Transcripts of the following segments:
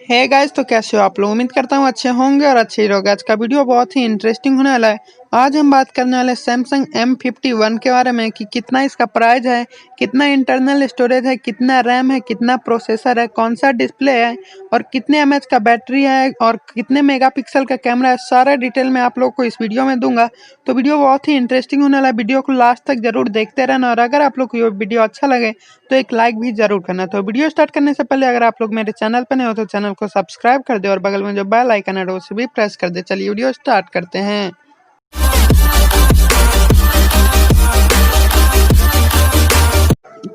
Hey guys, तो कैसे हो आप लोग। उम्मीद करता हूँ अच्छे होंगे और अच्छे ही रहोगे। आज का वीडियो बहुत ही इंटरेस्टिंग होने वाला है। आज हम बात करने वाले सैमसंग M51 के बारे में कि कितना इसका प्राइस है, कितना इंटरनल स्टोरेज है, कितना रैम है, कितना प्रोसेसर है, कौन सा डिस्प्ले है और कितने mAh का बैटरी है और कितने मेगापिक्सल का कैमरा है। सारा डिटेल मैं आप लोग को इस वीडियो में दूंगा। तो वीडियो बहुत ही इंटरेस्टिंग होने वाला है। वीडियो को लास्ट तक जरूर देखते रहना और अगर आप लोग को ये वीडियो अच्छा लगे तो एक लाइक भी जरूर करना। तो वीडियो स्टार्ट करने से पहले अगर आप लोग मेरे चैनल पर नए हो तो चैनल को सब्सक्राइब कर दे और बगल में जो बेल आइकन है उसे भी प्रेस कर दे। चलिए वीडियो स्टार्ट करते हैं।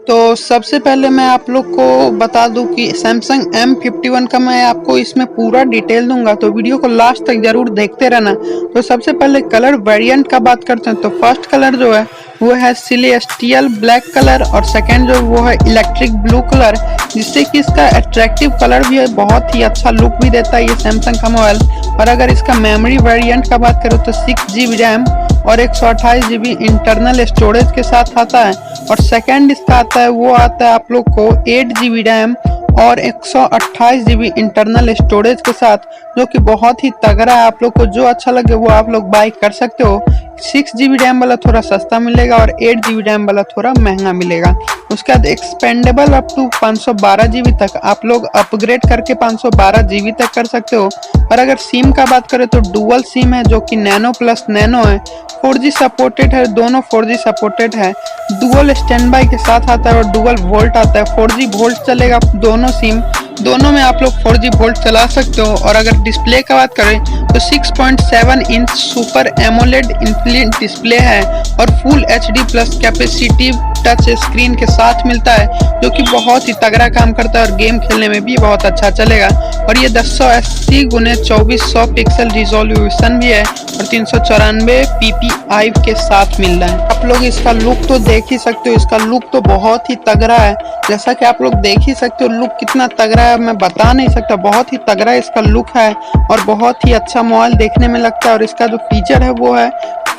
तो सबसे पहले मैं आप लोग को बता दूं कि सैमसंग M51 का मैं आपको इसमें पूरा डिटेल दूंगा, तो वीडियो को लास्ट तक जरूर देखते रहना। तो सबसे पहले कलर वेरिएंट का बात करते हैं। तो फर्स्ट कलर जो है वो है सिलेस्टियल ब्लैक कलर और सेकंड जो वो है इलेक्ट्रिक ब्लू कलर, जिससे कि इसका अट्रैक्टिव कलर भी है, बहुत ही अच्छा लुक भी देता है ये सैमसंग का मोबाइल। और अगर इसका मेमोरी वेरिएंट का बात करें तो 6GB रैम और 128GB इंटरनल स्टोरेज के साथ आता है। और सेकंड इसका आता है वो आता है आप लोग को 8GB रैम और 128GB इंटरनल स्टोरेज के साथ, जो कि बहुत ही तगड़ा है। आप लोग को जो अच्छा लगे वो आप लोग बाय कर सकते हो। 6GB रैम वाला थोड़ा सस्ता मिलेगा और 8GB रैम वाला थोड़ा महंगा मिलेगा। उसके बाद एक्सपेंडेबल अप टू 512GB तक आप लोग अपग्रेड करके 512GB तक कर सकते हो। और अगर सिम का बात करें तो डुअल सिम है, जो कि नैनो प्लस नैनो है। 4G सपोर्टेड है, दोनों 4G सपोर्टेड है। डुअल स्टैंड बाई के साथ आता है और डुअल वोल्ट आता है। 4G वोल्ट चलेगा दोनों सिम, दोनों में आप लोग 4G वोल्ट चला सकते हो। और अगर डिस्प्ले का बात करें तो 6.7 inch super AMOLED infinite display है और full HD plus capacitive touch screen के साथ मिलता है, जो कि बहुत ही तगड़ा काम करता है और गेम खेलने में भी बहुत अच्छा चलेगा। और ये 1080x2400 पिक्सल रिजोल्यूशन भी है और 394 ppi के साथ मिल रहा है। आप लोग इसका लुक तो देख ही सकते हो, इसका लुक तो बहुत ही तगड़ा है। जैसा कि आप लोग देख ही सकते हो लुक कितना तगड़ा है, मैं बता नहीं सकता। बहुत ही तगड़ा इसका लुक है और बहुत ही अच्छा मोबाइल देखने में लगता है। और इसका जो फीचर है वो है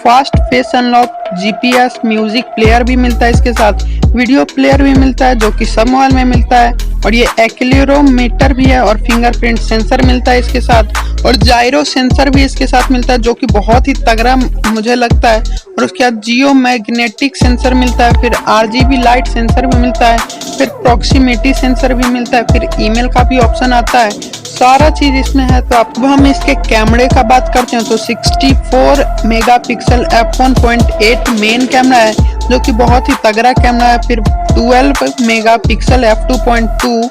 fast face unlock, GPS, music player भी मिलता है इसके साथ, वीडियो प्लेयर भी मिलता है जो कि सब मोबाइल में मिलता है। और ये एक्सीलरोमीटर भी है और फिंगरप्रिंट सेंसर मिलता है इसके साथ और जायरो सेंसर भी इसके साथ मिलता है, जो कि बहुत ही तगड़ा मुझे लगता है। और उसके बाद जियो मैग्नेटिक सेंसर मिलता है, फिर RGB लाइट सेंसर भी मिलता है, फिर प्रॉक्सिमिटी सेंसर भी मिलता है, फिर ईमेल का भी ऑप्शन आता है। सारा चीज इसमें है। तो अब हम इसके कैमरे का बात करते हैं तो 64 मेगापिक्सल f1.8 मेन कैमरा है, जो कि बहुत ही तगड़ा कैमरा है। फिर 12 megapixel f2.2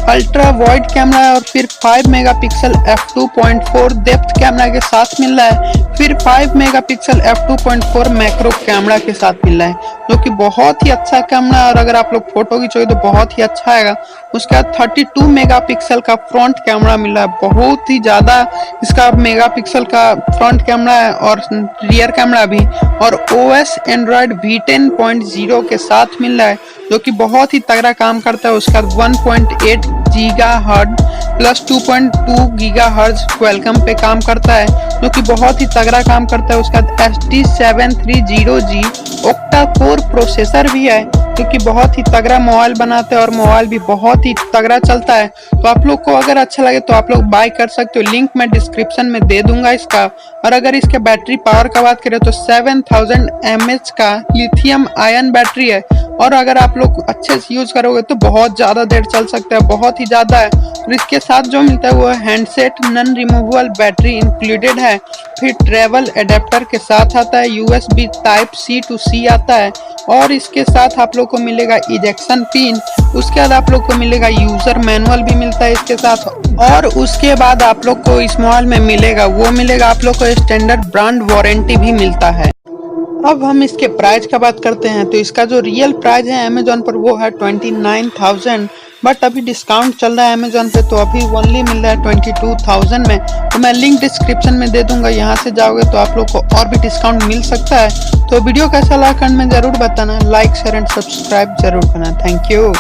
ultra wide camera है और फिर 5 मेगापिक्सल f2.4 डेप्थ कैमरा के साथ मिल रहा है। फिर 5 मेगापिक्सल f2.4 मैक्रो कैमरा के साथ मिल रहा है, जो कि बहुत ही अच्छा कैमरा है। और अगर आप लोग फोटो खींचोगे तो बहुत ही अच्छा आएगा। उसके बाद 32 मेगापिक्सल का फ्रंट कैमरा मिल रहा है, बहुत ही ज्यादा इसका मेगापिक्सल का फ्रंट कैमरा है और रियर कैमरा भी। और OS एंड्रॉइड V10.0 के साथ मिल रहा है, जो कि बहुत ही तगड़ा काम करता है। उसका 1.8 GHz प्लस 2.2 GHz क्वालकॉम पे काम करता है, जो कि बहुत ही तगड़ा काम करता है। उसका ST730G ऑक्टा कोर प्रोसेसर भी है, जो कि बहुत ही तगड़ा मोबाइल बनाता है और मोबाइल भी बहुत ही तगड़ा चलता है। तो आप लोग को अगर अच्छा लगे तो आप लोग बाय कर सकते हो, लिंक मैं डिस्क्रिप्शन में दे दूंगा इसका। और अगर इसके बैटरी पावर का बात करें तो 7000 mAh का लिथियम आयन बैटरी है। और अगर आप लोग अच्छे से यूज करोगे तो बहुत ज्यादा देर चल सकता है, बहुत ही ज्यादा है। और इसके साथ जो मिलता है वो handset non removable battery included है। फिर ट्रेवल एडेप्टर के साथ आता है, USB Type-C to C आता है। और इसके साथ आप लोग को मिलेगा इजेक्शन पिन। उसके बाद आप लोग को मिलेगा यूजर मैनुअल भी मिलता है इसके साथ। और उसके बाद आप लोग को इस मोबाइल में मिलेगा आप लोग को स्टैंडर्ड ब्रांड वारंटी भी मिलता है। अब हम इसके प्राइस का बात करते हैं तो इसका जो रियल प्राइस है अमेजोन पर वो है 29,000, बट अभी डिस्काउंट चल रहा है अमेजोन पे, तो अभी ओनली मिल रहा है 22,000 में। तो मैं लिंक डिस्क्रिप्शन में दे दूंगा, यहाँ से जाओगे तो आप लोग को और भी डिस्काउंट मिल सकता है। तो वीडियो कैसा लगा कमेंट में जरूर बताना, लाइक शेयर एंड सब्सक्राइब जरूर करना। Thank you.